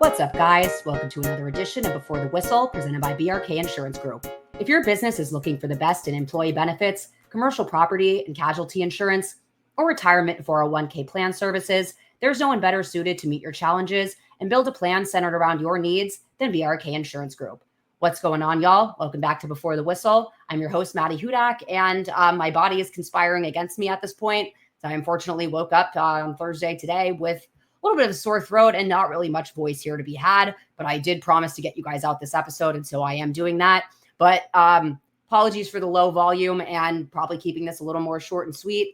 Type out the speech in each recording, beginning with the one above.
What's up, guys? Welcome to another edition of Before the Whistle, presented by BRK Insurance Group. If your business is looking for the best in employee benefits, commercial property and casualty insurance, or retirement and 401k plan services, there's no one better suited to meet your challenges and build a plan centered around your needs than BRK Insurance Group. What's going on, y'all? Welcome back to Before the Whistle. I'm your host, Maddy Hudak, and my body is conspiring against me at this point. So I unfortunately woke up on Thursday today with a little bit of a sore throat and not really much voice here to be had, but I did promise to get you guys out this episode, and so I am doing that. But apologies for the low volume and probably keeping this a little more short and sweet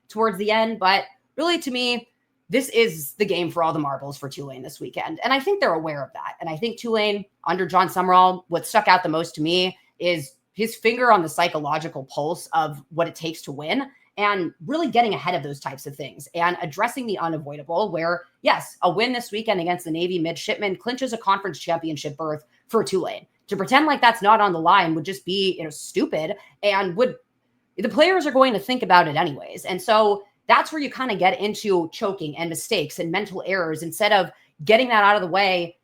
towards the end. But really, to me, this is the game for all the marbles for Tulane this weekend. And I think they're aware of that. And I think Tulane, under John Summerall, what stuck out the most to me is his finger on the psychological pulse of what it takes to win, and really getting ahead of those types of things and addressing the unavoidable, where, yes, a win this weekend against the Navy midshipmen clinches a conference championship berth for Tulane. To pretend like that's not on the line would just be, stupid, and the players are going to think about it anyways. And so that's where you kind of get into choking and mistakes and mental errors instead of getting that out of the way,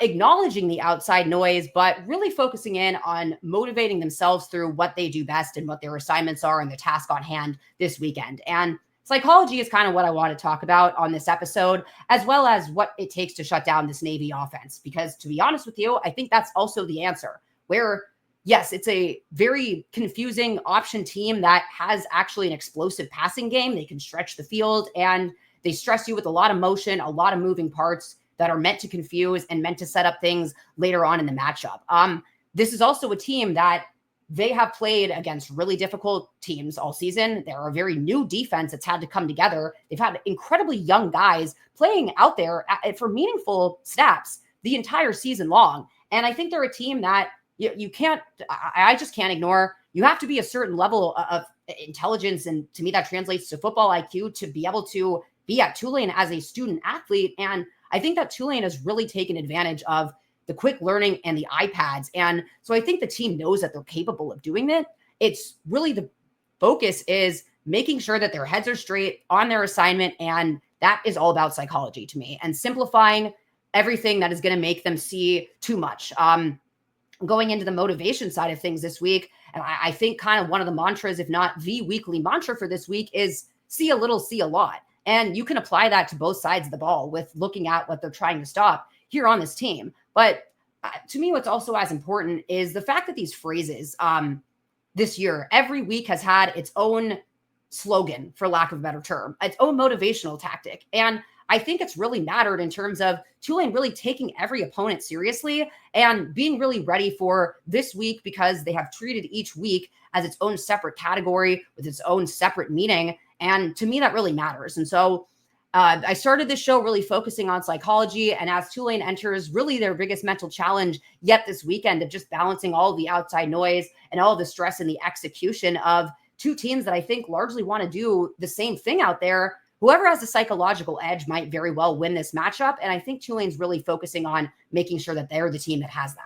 acknowledging the outside noise, but really focusing in on motivating themselves through what they do best and what their assignments are and the task on hand this weekend. And psychology is kind of what I want to talk about on this episode, as well as what it takes to shut down this Navy offense. Because to be honest with you, I think that's also the answer, where yes, it's a very confusing option team that has actually an explosive passing game. They can stretch the field and they stress you with a lot of motion, a lot of moving parts that are meant to confuse and meant to set up things later on in the matchup. This is also a team that they have played against really difficult teams all season. They're a very new defense that's had to come together. They've had incredibly young guys playing out there for meaningful snaps the entire season long. And I think they're a team that you can't, I just can't ignore. You have to be a certain level of intelligence. And to me, that translates to football IQ to be able to be at Tulane as a student athlete. And I think that Tulane has really taken advantage of the quick learning and the iPads. And so I think the team knows that they're capable of doing it. It's really the focus is making sure that their heads are straight on their assignment. And that is all about psychology to me, and simplifying everything that is going to make them see too much. Going into the motivation side of things this week, and I think kind of one of the mantras, if not the weekly mantra for this week, is see a little, see a lot. And you can apply that to both sides of the ball with looking at what they're trying to stop here on this team. But to me, what's also as important is the fact that these phrases this year, every week has had its own slogan, for lack of a better term, its own motivational tactic. And I think it's really mattered in terms of Tulane really taking every opponent seriously and being really ready for this week, because they have treated each week as its own separate category with its own separate meaning. And to me, that really matters. And so I started this show really focusing on psychology. And as Tulane enters really their biggest mental challenge yet this weekend of just balancing all the outside noise and all the stress and the execution of two teams that I think largely want to do the same thing out there, whoever has the psychological edge might very well win this matchup. And I think Tulane's really focusing on making sure that they're the team that has that.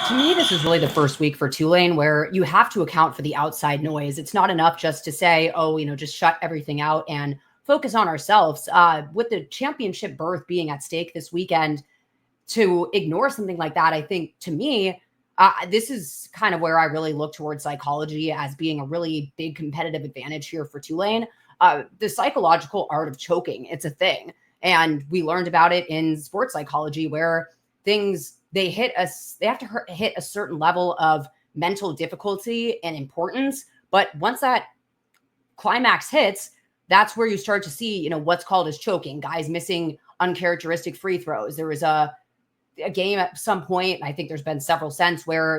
To me, this is really the first week for Tulane where you have to account for the outside noise. It's not enough just to say, just shut everything out and focus on ourselves. With the championship berth being at stake this weekend, to ignore something like that, I think, to me, this is kind of where I really look towards psychology as being a really big competitive advantage here for Tulane. The psychological art of choking, it's a thing. And we learned about it in sports psychology, where they have to hit a certain level of mental difficulty and importance. But once that climax hits, that's where you start to see, what's called as choking, guys missing uncharacteristic free throws. There was a game at some point, I think there's been several since, where,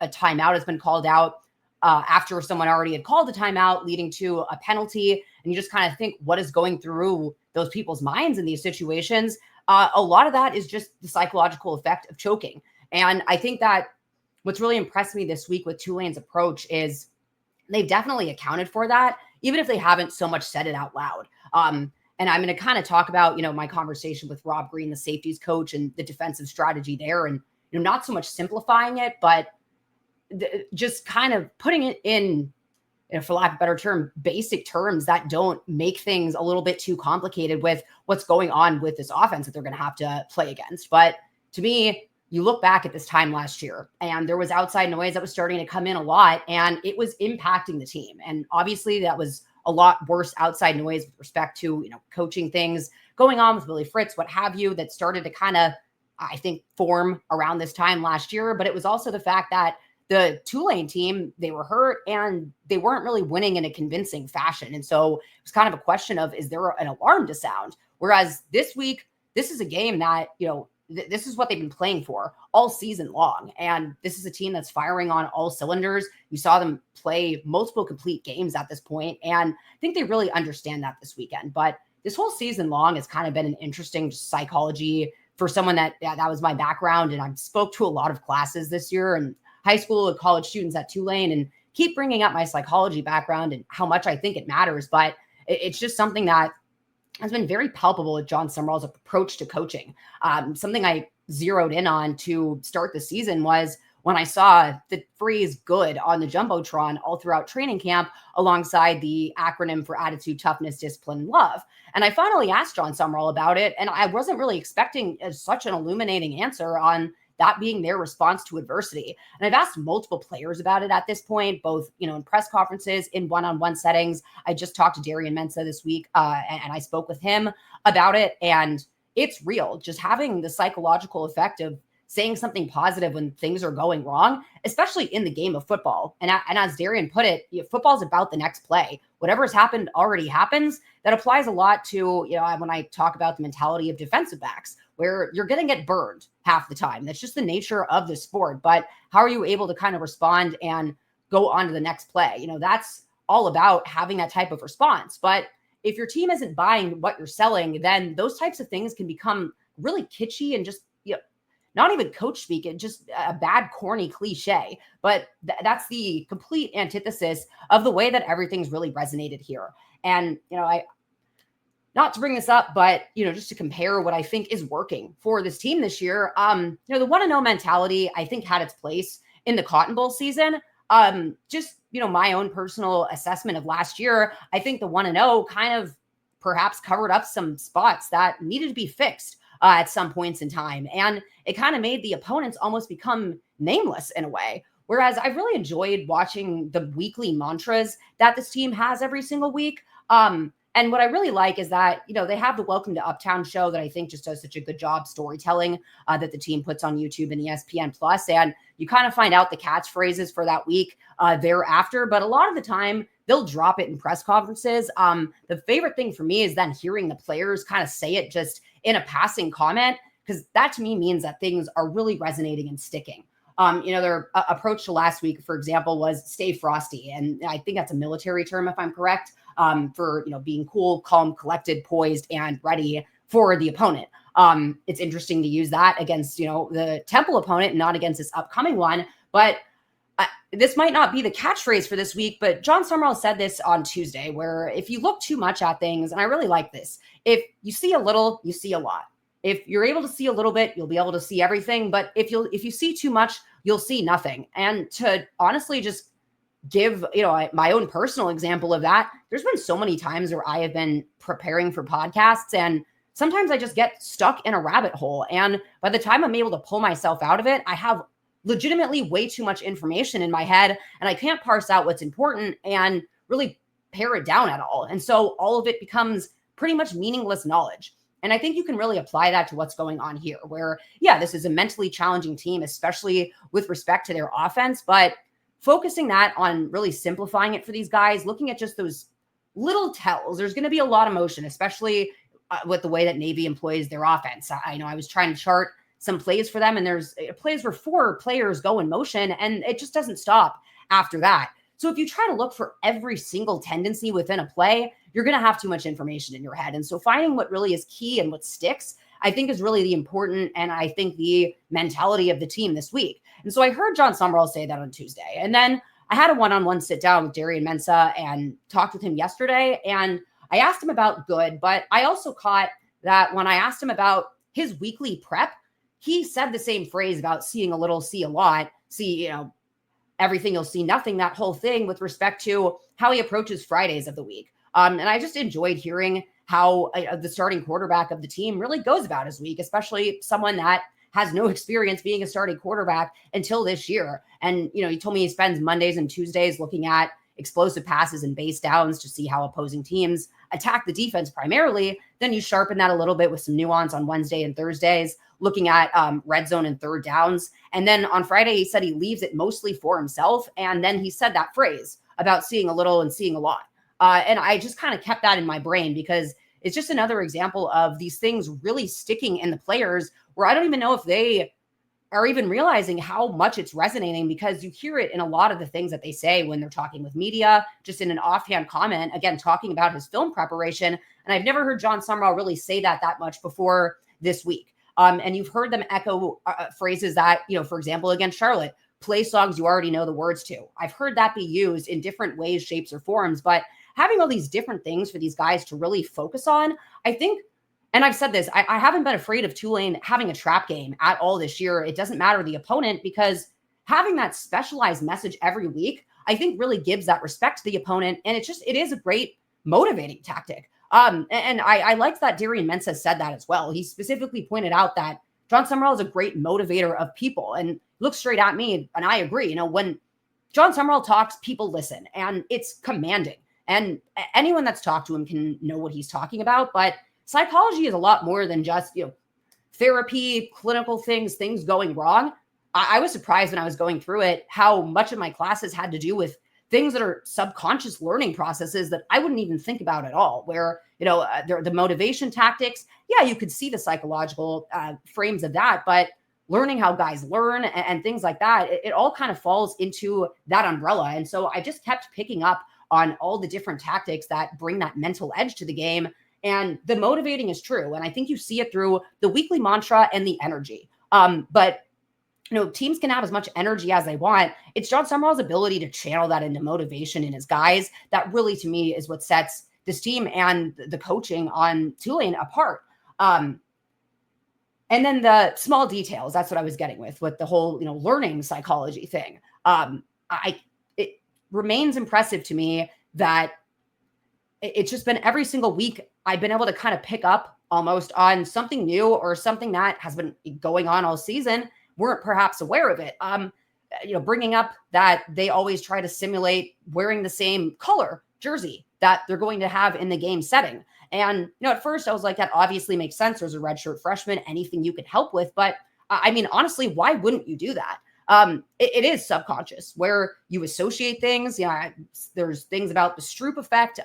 a timeout has been called out after someone already had called a timeout, leading to a penalty. And you just kind of think, what is going through those people's minds in these situations? A lot of that is just the psychological effect of choking. And I think that what's really impressed me this week with Tulane's approach is they've definitely accounted for that, even if they haven't so much said it out loud. And I'm going to kind of talk about, my conversation with Rob Green, the safeties coach, and the defensive strategy there, and not so much simplifying it, but just kind of putting it in for lack of a better term, basic terms that don't make things a little bit too complicated with what's going on with this offense that they're going to have to play against. But to me, you look back at this time last year and there was outside noise that was starting to come in a lot and it was impacting the team. And obviously that was a lot worse outside noise with respect to, coaching things going on with Willie Fritz, what have you, that started to kind of, I think, form around this time last year. But it was also the fact that the Tulane team, they were hurt and they weren't really winning in a convincing fashion. And so it was kind of a question of, is there an alarm to sound? Whereas this week, this is a game that, this is what they've been playing for all season long. And this is a team that's firing on all cylinders. You saw them play multiple complete games at this point, and I think they really understand that this weekend. But this whole season long has kind of been an interesting psychology for someone that was my background. And I spoke to a lot of classes this year and high school and college students at Tulane and keep bringing up my psychology background and how much I think it matters. But it's just something that has been very palpable with John Summerall's approach to coaching. Something I zeroed in on to start the season was when I saw the phrase good on the Jumbotron all throughout training camp alongside the acronym for attitude, toughness, discipline, love. And I finally asked John Summerall about it, and I wasn't really expecting such an illuminating answer on that being their response to adversity. And I've asked multiple players about it at this point, both, in press conferences, in one-on-one settings. I just talked to Darian Mensah this week, and I spoke with him about it. And it's real, just having the psychological effect of saying something positive when things are going wrong, especially in the game of football. And as Darian put it, football is about the next play. Whatever's happened already happens. That applies a lot to, when I talk about the mentality of defensive backs, where you're going to get burned half the time. That's just the nature of the sport. But how are you able to kind of respond and go on to the next play? That's all about having that type of response. But if your team isn't buying what you're selling, then those types of things can become really kitschy and just, not even coach speak, it's just a bad, corny cliche. But that's the complete antithesis of the way that everything's really resonated here. And, not to bring this up, but, just to compare what I think is working for this team this year, the 1-0 mentality, I think, had its place in the Cotton Bowl season. Just, my own personal assessment of last year, I think the 1-0 kind of perhaps covered up some spots that needed to be fixed at some points in time. And it kind of made the opponents almost become nameless in a way. Whereas I've really enjoyed watching the weekly mantras that this team has every single week. And what I really like is that, they have the Welcome to Uptown show that I think just does such a good job storytelling that the team puts on YouTube and ESPN Plus. And you kind of find out the catchphrases for that week thereafter. But a lot of the time, they'll drop it in press conferences. The favorite thing for me is then hearing the players kind of say it just in a passing comment, because that to me means that things are really resonating and sticking. Their approach to last week, for example, was stay frosty. And I think that's a military term, if I'm correct, for, being cool, calm, collected, poised, and ready for the opponent. It's interesting to use that against, the Temple opponent, not against this upcoming one. But this might not be the catchphrase for this week, but John Summerall said this on Tuesday, where if you look too much at things, and I really like this, if you see a little, you see a lot. If you're able to see a little bit, you'll be able to see everything. But if you see too much, you'll see nothing. And to honestly just give, my own personal example of that, there's been so many times where I have been preparing for podcasts and sometimes I just get stuck in a rabbit hole. And by the time I'm able to pull myself out of it, I have legitimately way too much information in my head and I can't parse out what's important and really pare it down at all. And so all of it becomes pretty much meaningless knowledge. And I think you can really apply that to what's going on here, where, this is a mentally challenging team, especially with respect to their offense, but focusing that on really simplifying it for these guys, looking at just those little tells. There's going to be a lot of motion, especially with the way that Navy employs their offense. I know I was trying to chart some plays for them, and there's plays where 4 players go in motion, and it just doesn't stop after that. So if you try to look for every single tendency within a play, you're going to have too much information in your head. And so finding what really is key and what sticks, I think, is really the important, and I think the mentality of the team this week. And so I heard John Summerall say that on Tuesday. And then I had a one-on-one sit down with Darian Mensah and talked with him yesterday. And I asked him about good, but I also caught that when I asked him about his weekly prep, he said the same phrase about seeing a little, see a lot, everything you'll see nothing, that whole thing with respect to how he approaches Fridays of the week. And I just enjoyed hearing how the starting quarterback of the team really goes about his week, especially someone that has no experience being a starting quarterback until this year. And, he told me he spends Mondays and Tuesdays looking at explosive passes and base downs to see how opposing teams attack the defense primarily. Then you sharpen that a little bit with some nuance on Wednesday and Thursdays, looking at red zone and third downs. And then on Friday, he said he leaves it mostly for himself. And then he said that phrase about seeing a little and seeing a lot. And I just kind of kept that in my brain because it's just another example of these things really sticking in the players where I don't even know if they are even realizing how much it's resonating, because you hear it in a lot of the things that they say when they're talking with media, just in an offhand comment, again, talking about his film preparation. And I've never heard John Summerall really say that much before this week. And you've heard them echo phrases that, for example, against Charlotte, play songs you already know the words to. I've heard that be used in different ways, shapes, or forms, but having all these different things for these guys to really focus on, I think, and I've said this, I haven't been afraid of Tulane having a trap game at all this year. It doesn't matter the opponent, because having that specialized message every week, I think really gives that respect to the opponent. And it is a great motivating tactic. And I liked that Darian Mensah said that as well. He specifically pointed out that John Summerall is a great motivator of people, and looked straight at me. And I agree, when John Summerall talks, people listen, and it's commanding. And anyone that's talked to him can know what he's talking about. But psychology is a lot more than just, therapy, clinical things going wrong. I was surprised when I was going through it how much of my classes had to do with things that are subconscious learning processes that I wouldn't even think about at all, where, the motivation tactics, yeah, you could see the psychological frames of that, but learning how guys learn and things like that, it all kind of falls into that umbrella. And so I just kept picking up on all the different tactics that bring that mental edge to the game. And the motivating is true. And I think you see it through the weekly mantra and the energy. But teams can have as much energy as they want. It's John Summerall's ability to channel that into motivation in his guys that really, to me, is what sets this team and the coaching on Tulane apart. And then the small details, that's what I was getting with the whole, learning psychology thing. It remains impressive to me that it's just been every single week I've been able to kind of pick up almost on something new or something that has been going on all season, weren't perhaps aware of it. Bringing up that they always try to simulate wearing the same color jersey that they're going to have in the game setting. And, at first I was like, that obviously makes sense. There's a redshirt freshman, anything you can help with. But I mean, honestly, why wouldn't you do that? It is subconscious where you associate things. There's things about the Stroop effect,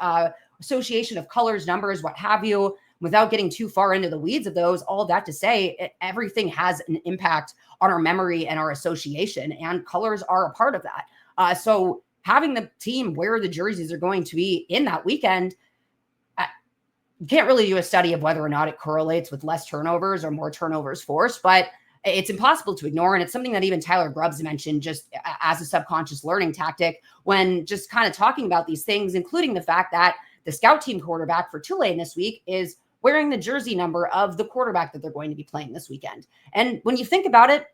association of colors, numbers, what have you. Without getting too far into the weeds of those, all that to say, everything has an impact on our memory and our association, and colors are a part of that. So having the team wear the jerseys are going to be in that weekend, you can't really do a study of whether or not it correlates with less turnovers or more turnovers forced, but it's impossible to ignore. And it's something that even Tyler Grubbs mentioned just as a subconscious learning tactic when just kind of talking about these things, including the fact that the scout team quarterback for Tulane this week is wearing the jersey number of the quarterback that they're going to be playing this weekend. And when you think about it,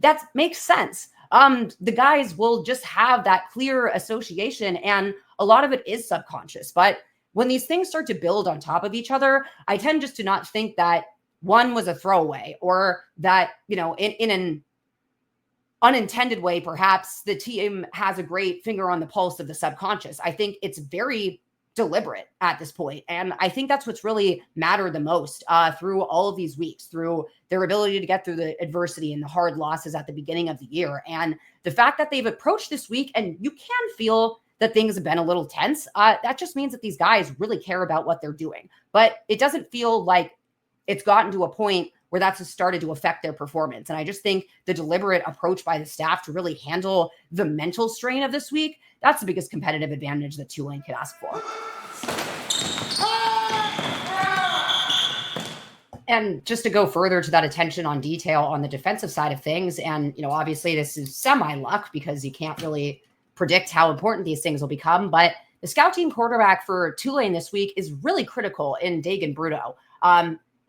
that makes sense. The guys will just have that clear association, and a lot of it is subconscious. But when these things start to build on top of each other, I tend just to not think that one was a throwaway, or that, in an unintended way, perhaps the team has a great finger on the pulse of the subconscious. I think it's very deliberate at this point. And I think that's what's really mattered the most through all of these weeks, through their ability to get through the adversity and the hard losses at the beginning of the year. And the fact that they've approached this week and you can feel that things have been a little tense, that just means that these guys really care about what they're doing. But it doesn't feel like it's gotten to a point where that's started to affect their performance. And I just think the deliberate approach by the staff to really handle the mental strain of this week, that's the biggest competitive advantage that Tulane could ask for. And just to go further to that attention on detail on the defensive side of things, and, obviously this is semi-luck because you can't really predict how important these things will become, but the scout team quarterback for Tulane this week is really critical in Dagan Bruto.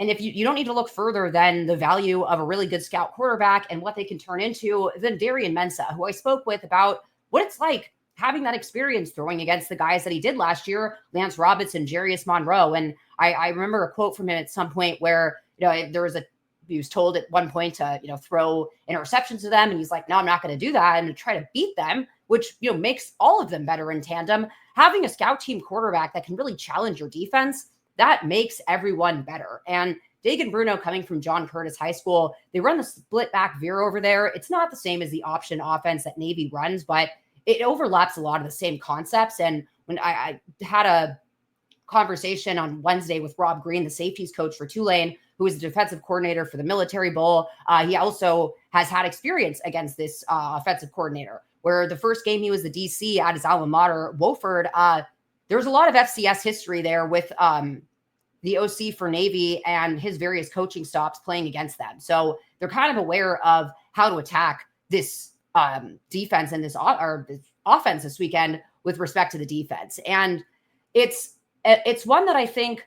And if you don't need to look further than the value of a really good scout quarterback and what they can turn into, then Darian Mensah, who I spoke with about what it's like having that experience throwing against the guys that he did last year, Lance Robinson, Jarius Monroe. And I remember a quote from him at some point where, he was told at one point to, throw interceptions to them. And he's like, no, I'm not going to do that. And to try to beat them, which, makes all of them better in tandem. Having a scout team quarterback that can really challenge your defense, that makes everyone better. And Dagan Bruno, coming from John Curtis High School, they run the split back veer over there. It's not the same as the option offense that Navy runs, but it overlaps a lot of the same concepts. And when I had a conversation on Wednesday with Rob Green, the safeties coach for Tulane, who is the defensive coordinator for the Military Bowl. He also has had experience against this offensive coordinator, where the first game he was the DC at his alma mater, Wofford. There was a lot of FCS history there with the OC for Navy and his various coaching stops playing against them. So they're kind of aware of how to attack this defense and this offense this weekend with respect to the defense. And it's one that I think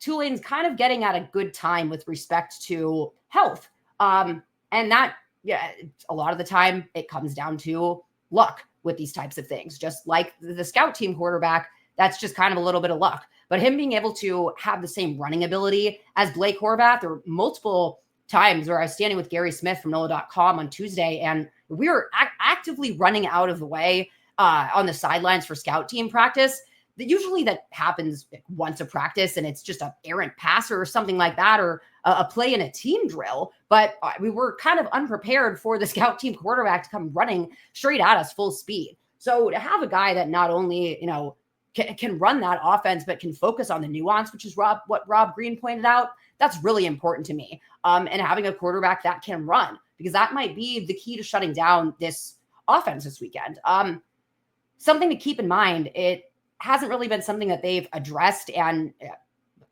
Tulane's kind of getting at a good time with respect to health. And that, a lot of the time it comes down to luck with these types of things, just like the scout team quarterback. That's just kind of a little bit of luck, but him being able to have the same running ability as Blake Horvath. There were multiple times where I was standing with Gary Smith from NOLA.com on Tuesday, and we were actively running out of the way on the sidelines for scout team practice. Usually that happens once a practice and it's just an errant passer or something like that, or a play in a team drill. But we were kind of unprepared for the scout team quarterback to come running straight at us full speed. So to have a guy that not only, can run that offense, but can focus on the nuance, which is what Rob Green pointed out, that's really important to me. And having a quarterback that can run, because that might be the key to shutting down this offense this weekend. Something to keep in mind, it hasn't really been something that they've addressed, and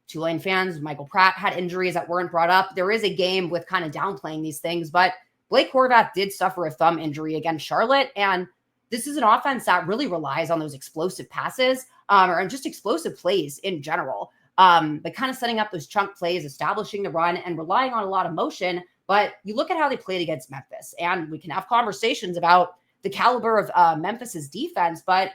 Tulane fans, Michael Pratt had injuries that weren't brought up. There is a game with kind of downplaying these things, but Blake Horvath did suffer a thumb injury against Charlotte, and this is an offense that really relies on those explosive passes or just explosive plays in general, but kind of setting up those chunk plays, establishing the run, and relying on a lot of motion. But you look at how they played against Memphis, and we can have conversations about the caliber of Memphis's defense, but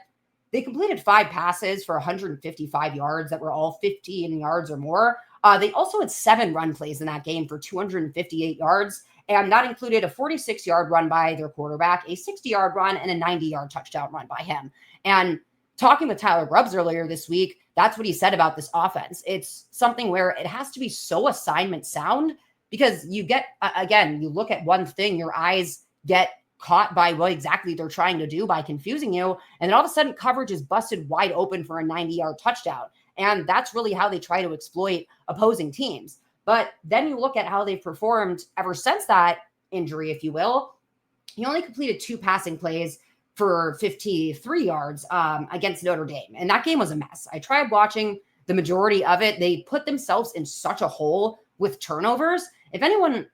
they completed 5 passes for 155 yards that were all 15 yards or more. They also had 7 run plays in that game for 258 yards, and that included a 46-yard run by their quarterback, a 60-yard run, and a 90-yard touchdown run by him. And talking with Tyler Grubbs earlier this week, that's what he said about this offense. It's something where it has to be so assignment sound, because you get, again, you look at one thing, your eyes get caught by what exactly they're trying to do by confusing you. And then all of a sudden coverage is busted wide open for a 90-yard touchdown. And that's really how they try to exploit opposing teams. But then you look at how they've performed ever since that injury, if you will. He only completed 2 passing plays for 53 yards against Notre Dame. And that game was a mess. I tried watching the majority of it. They put themselves in such a hole with turnovers. If anyone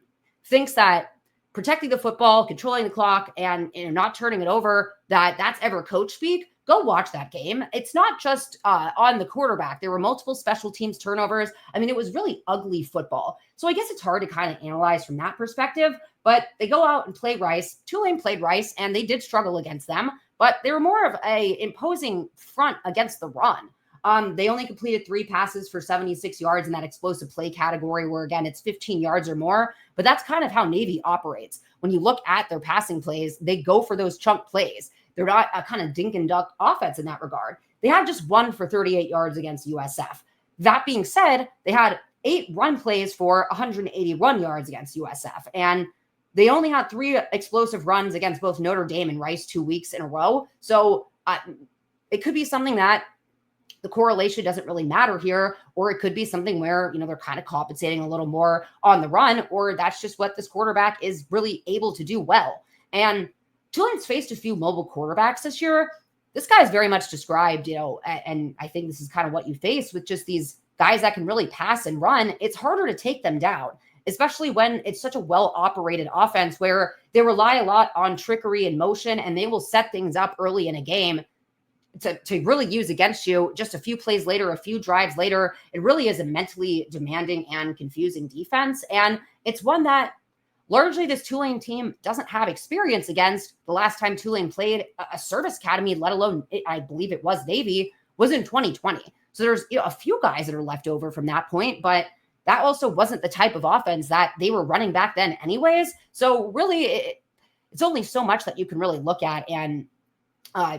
thinks that protecting the football, controlling the clock, and not turning it over, that's ever coach speak, go watch that game. It's not just on the quarterback. There were multiple special teams turnovers. I mean, it was really ugly football. So I guess it's hard to kind of analyze from that perspective, but they go out and play Rice. Tulane played Rice, and they did struggle against them, but they were more of a imposing front against the run. They only completed 3 passes for 76 yards in that explosive play category, where, again, it's 15 yards or more. But that's kind of how Navy operates. When you look at their passing plays, they go for those chunk plays. They're not a kind of dink and duck offense in that regard. They had just 1 for 38 yards against USF. That being said, they had 8 run plays for 181 yards against USF. And they only had 3 explosive runs against both Notre Dame and Rice 2 weeks in a row. So it could be something that the correlation doesn't really matter here, or it could be something where, they're kind of compensating a little more on the run, or that's just what this quarterback is really able to do well. And Tulane's faced a few mobile quarterbacks this year. This guy is very much described, and I think this is kind of what you face with just these guys that can really pass and run. It's harder to take them down, especially when it's such a well-operated offense where they rely a lot on trickery and motion, and they will set things up early in a game to really use against you just a few plays later, a few drives later. It really is a mentally demanding and confusing defense. And it's one that largely this Tulane team doesn't have experience against. The last time Tulane played a service academy, let alone, I believe it was Navy, was in 2020. So there's a few guys that are left over from that point, but that also wasn't the type of offense that they were running back then anyways. So really, it's only so much that you can really look at and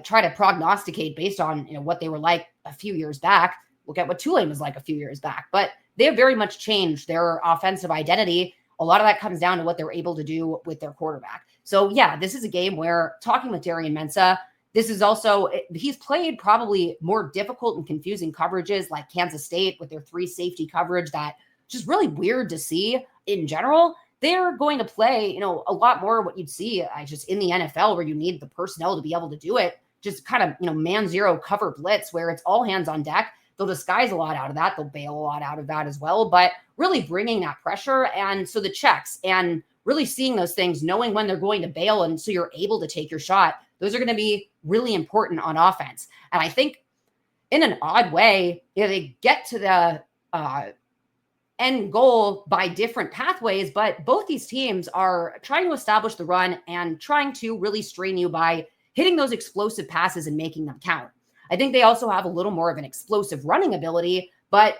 try to prognosticate based on what they were like a few years back. Look at what Tulane was like a few years back. But they have very much changed their offensive identity. A lot of that comes down to what they're able to do with their quarterback. So yeah, this is a game where, talking with Darian Mensah, this is also, he's played probably more difficult and confusing coverages like Kansas State with their 3 safety coverage that just really weird to see in general. They're going to play, a lot more what you'd see just in the NFL, where you need the personnel to be able to do it. Just kind of, man zero cover blitz where it's all hands on deck. They'll disguise a lot out of that. They'll bail a lot out of that as well, but really bringing that pressure. And so the checks and really seeing those things, knowing when they're going to bail, and so you're able to take your shot, those are going to be really important on offense. And I think in an odd way, they get to the end goal by different pathways, but both these teams are trying to establish the run and trying to really strain you by hitting those explosive passes and making them count. I think they also have a little more of an explosive running ability, but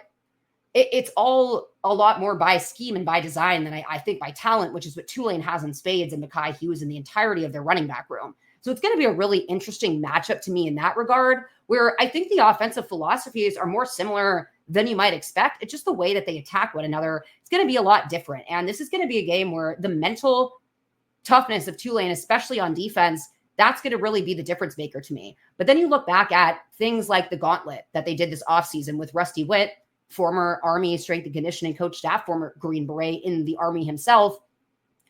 it's all a lot more by scheme and by design than I think by talent, which is what Tulane has in spades and Mekhi Hughes and the entirety of their running back room. So it's going to be a really interesting matchup to me in that regard, where I think the offensive philosophies are more similar than you might expect. It's just the way that they attack one another. It's going to be a lot different. And this is going to be a game where the mental toughness of Tulane, especially on defense, that's going to really be the difference maker to me. But then you look back at things like the gauntlet that they did this offseason with Rusty Witt, former Army strength and conditioning coach staff, former Green Beret in the Army himself,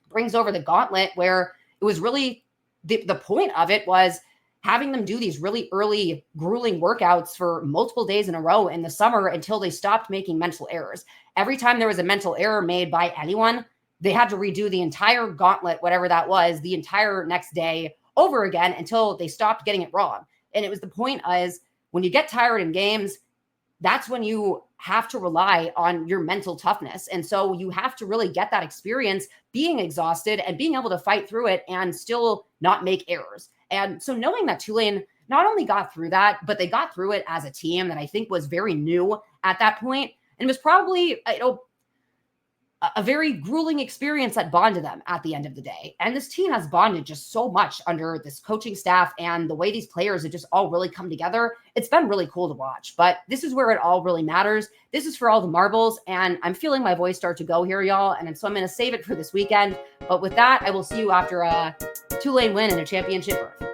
brings over the gauntlet, where it was really the point of it was having them do these really early, grueling workouts for multiple days in a row in the summer until they stopped making mental errors. Every time there was a mental error made by anyone, they had to redo the entire gauntlet, whatever that was, the entire next day over again until they stopped getting it wrong. And it was the point is, when you get tired in games, that's when you have to rely on your mental toughness. And so you have to really get that experience being exhausted and being able to fight through it and still not make errors. And so knowing that Tulane not only got through that, but they got through it as a team that I think was very new at that point, and was probably, a very grueling experience that bonded them at the end of the day. And this team has bonded just so much under this coaching staff, and the way these players have just all really come together. It's been really cool to watch, but this is where it all really matters. This is for all the marbles, and I'm feeling my voice start to go here, y'all. And so I'm going to save it for this weekend. But with that, I will see you after a Tulane win and a championship berth.